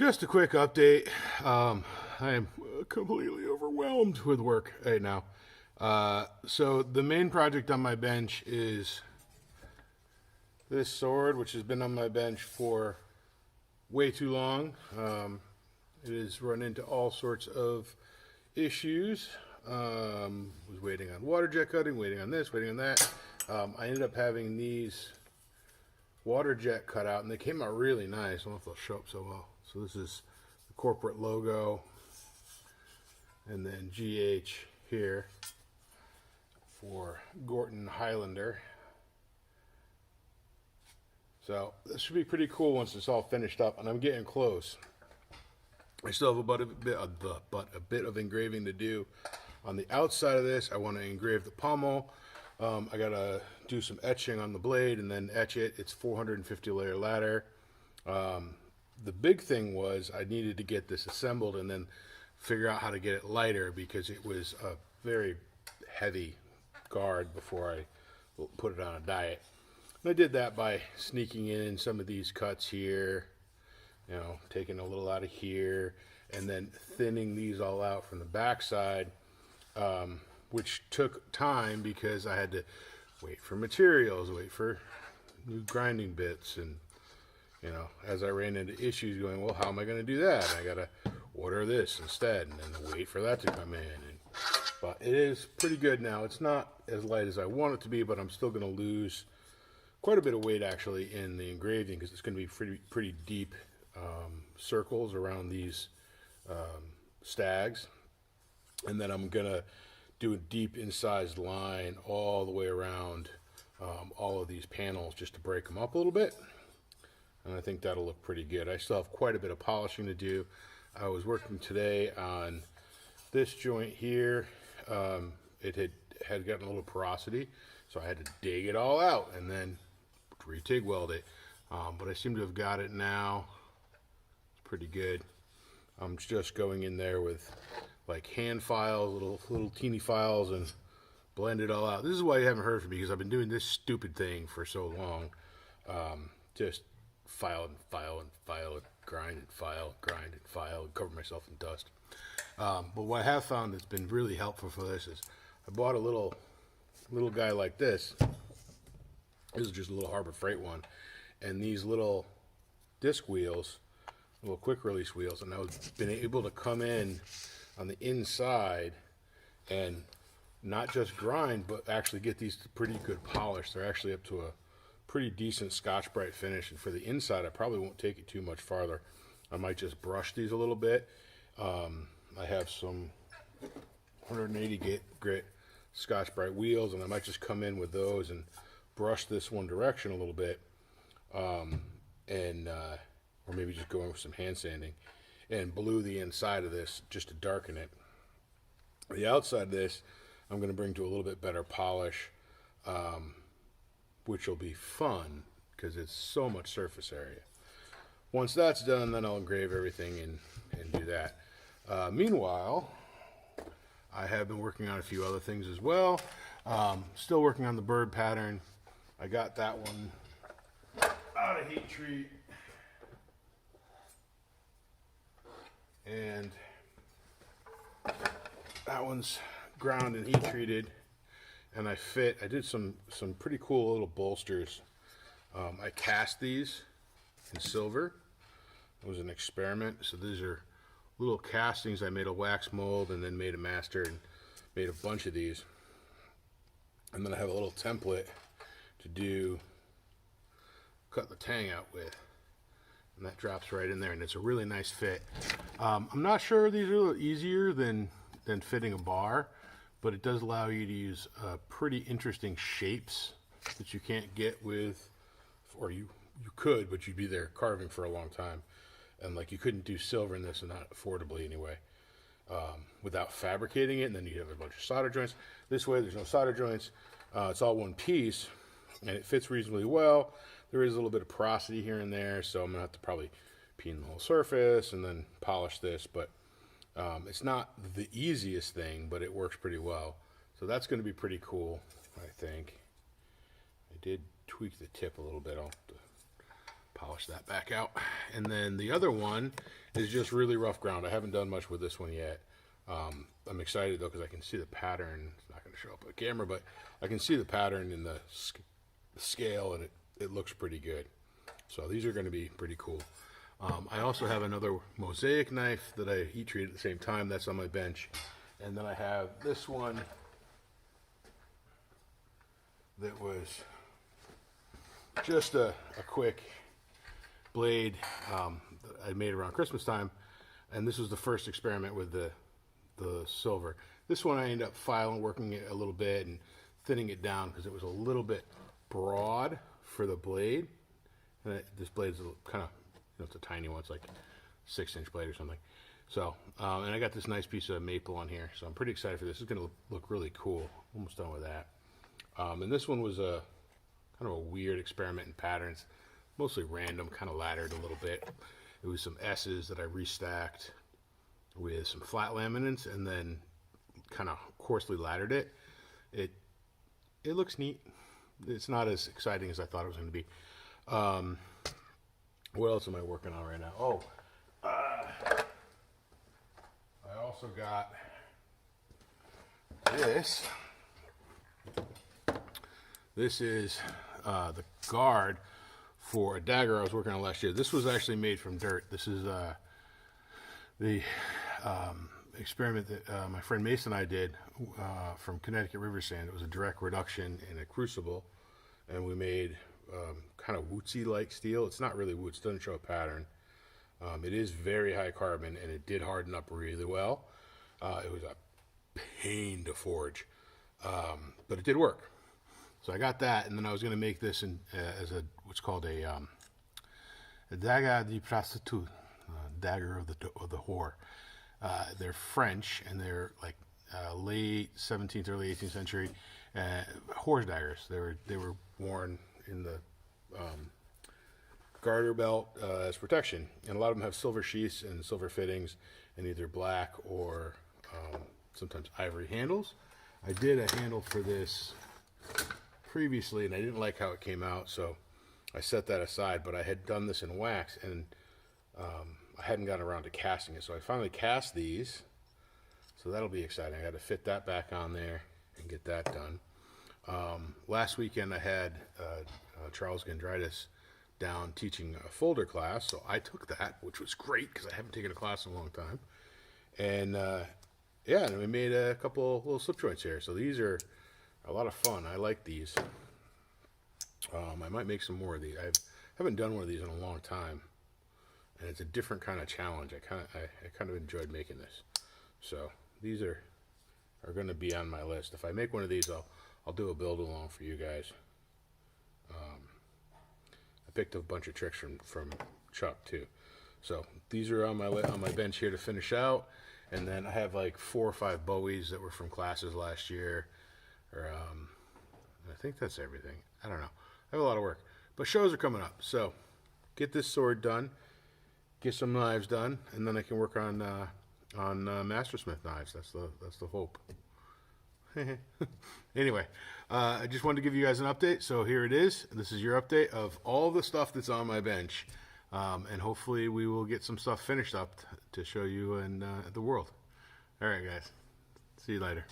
Just a quick update. I am completely overwhelmed with work right now. So the main project on my bench is this sword, which has been on my bench for way too long. It has run into all sorts of issues. Was waiting on water jet cutting, waiting on this, waiting on that. I ended up having these water jet cut out, and they came out really nice. I don't know if they'll show up so well. So this is the corporate logo, and then GH here for Gorton Highlander. So this should be pretty cool once it's all finished up, and I'm getting close. I still have a bit of engraving to do. On the outside of this, I want to engrave the pommel. I gotta do some etching on the blade and then etch it. It's 450 layer ladder. The big thing was I needed to get this assembled and then figure out how to get it lighter, because it was a very heavy guard before I put it on a diet. And I did that by sneaking in some of these cuts here, you know, taking a little out of here, and then thinning these all out from the backside, which took time because I had to wait for materials, wait for new grinding bits, and you know, as I ran into issues going, well, how am I going to do that? I got to order this instead, and then wait for that to come in. But it is pretty good now. It's not as light as I want it to be, but I'm still going to lose quite a bit of weight actually in the engraving, because it's going to be pretty deep circles around these stags, and then I'm going to do a deep incised line all the way around all of these panels just to break them up a little bit. And I think that'll look pretty good. I still have quite a bit of polishing to do. I was working today on this joint here. It had gotten a little porosity, so I had to dig it all out and then re-TIG weld it. But I seem to have got it now. It's pretty good. I'm just going in there with like hand files, little teeny files, and blend it all out. This is why you haven't heard from me, because I've been doing this stupid thing for so long. Just file and file and file and grind and file, grind and file, and cover myself in dust. But what I have found that's been really helpful for this is I bought a little guy like this. This is just a little Harbor Freight one, and these little disc wheels, little quick release wheels, and I've been able to come in on the inside and not just grind, but actually get these to pretty good polish. They're actually up to a pretty decent Scotch-Brite finish, and for the inside I probably won't take it too much farther. I might just brush these a little bit. I have some 180 grit Scotch-Brite wheels, and I might just come in with those and brush this one direction a little bit, or maybe just go in with some hand sanding and blue the inside of this just to darken it. The outside of this I'm going to bring to a little bit better polish, which will be fun because it's so much surface area. Once that's done, then I'll engrave everything and do that. Meanwhile, I have been working on a few other things as well. Still working on the bird pattern. I got that one out of heat treat, and that one's ground and heat treated. And I did some pretty cool little bolsters. I cast these in silver. It was an experiment. So these are little castings. I made a wax mold and then made a master and made a bunch of these. And then I have a little template to cut the tang out with. And that drops right in there, and it's a really nice fit. I'm not sure these are a little easier than fitting a bar, but it does allow you to use pretty interesting shapes that you can't get with, or you could, but you'd be there carving for a long time. And like, you couldn't do silver in this, and not affordably anyway, without fabricating it, and then you have a bunch of solder joints. This way there's no solder joints. It's all one piece, and it fits reasonably well. There is a little bit of porosity here and there, so I'm going to have to probably peen the whole surface and then polish this, but it's not the easiest thing, but it works pretty well. So that's going to be pretty cool, I think. I did tweak the tip a little bit. I'll have to polish that back out. And then the other one is just really rough ground. I haven't done much with this one yet. I'm excited though because I can see the pattern. It's not going to show up on camera, but I can see the pattern in the scale, and it looks pretty good. So these are going to be pretty cool. I also have another mosaic knife that I heat treat at the same time. That's on my bench. And then I have this one that was just a quick blade that I made around Christmas time. And this was the first experiment with the silver. This one I ended up working it a little bit and thinning it down because it was a little bit broad for the blade. And this blade is kind of, it's a tiny one. It's like 6-inch blade or something. So, and I got this nice piece of maple on here. So I'm pretty excited for this. It's going to look really cool. Almost done with that. And this one was a kind of a weird experiment in patterns. Mostly random, kind of laddered a little bit. It was some S's that I restacked with some flat laminates and then kind of coarsely laddered it. It looks neat. It's not as exciting as I thought it was going to be. What else am I working on right now? Oh, I also got this. This is the guard for a dagger I was working on last year. This was actually made from dirt. This is the experiment that my friend Mason and I did from Connecticut River Sand. It was a direct reduction in a crucible, and we made kind of wootsy-like steel. It's not really woots, doesn't show a pattern. It is very high carbon, and it did harden up really well. It was a pain to forge, but it did work. So I got that, and then I was going to make this as what's called a dague de prostitute, dagger of the whore. They're French, and they're like late 17th, early 18th century whore daggers. They were worn in the garter belt as protection, and a lot of them have silver sheaths and silver fittings, and either black or sometimes ivory handles. I did a handle for this previously, and I didn't like how it came out, so I set that aside. But I had done this in wax, and I hadn't gotten around to casting it, so I finally cast these. So that'll be exciting. I got to fit that back on there and get that done. Last weekend I had Charles Gendritis down teaching a folder class, so I took that, which was great because I haven't taken a class in a long time. And yeah, and we made a couple little slip joints here. So these are a lot of fun. I like these. I might make some more of these. I haven't done one of these in a long time, and it's a different kind of challenge. I kind of enjoyed making this. So these are going to be on my list. If I make one of these, I'll do a build along for you guys. I picked up a bunch of tricks from Chuck too. So these are on my bench here to finish out, and then I have like 4 or 5 Bowies that were from classes last year. Or I think that's everything. I don't know. I have a lot of work, but shows are coming up. So get this sword done, get some knives done, and then I can work on Mastersmith knives. That's the hope. Anyway, I just wanted to give you guys an update. So here it is. This is your update of all the stuff that's on my bench, and hopefully we will get some stuff finished up to show you in the world. All right, guys. See you later.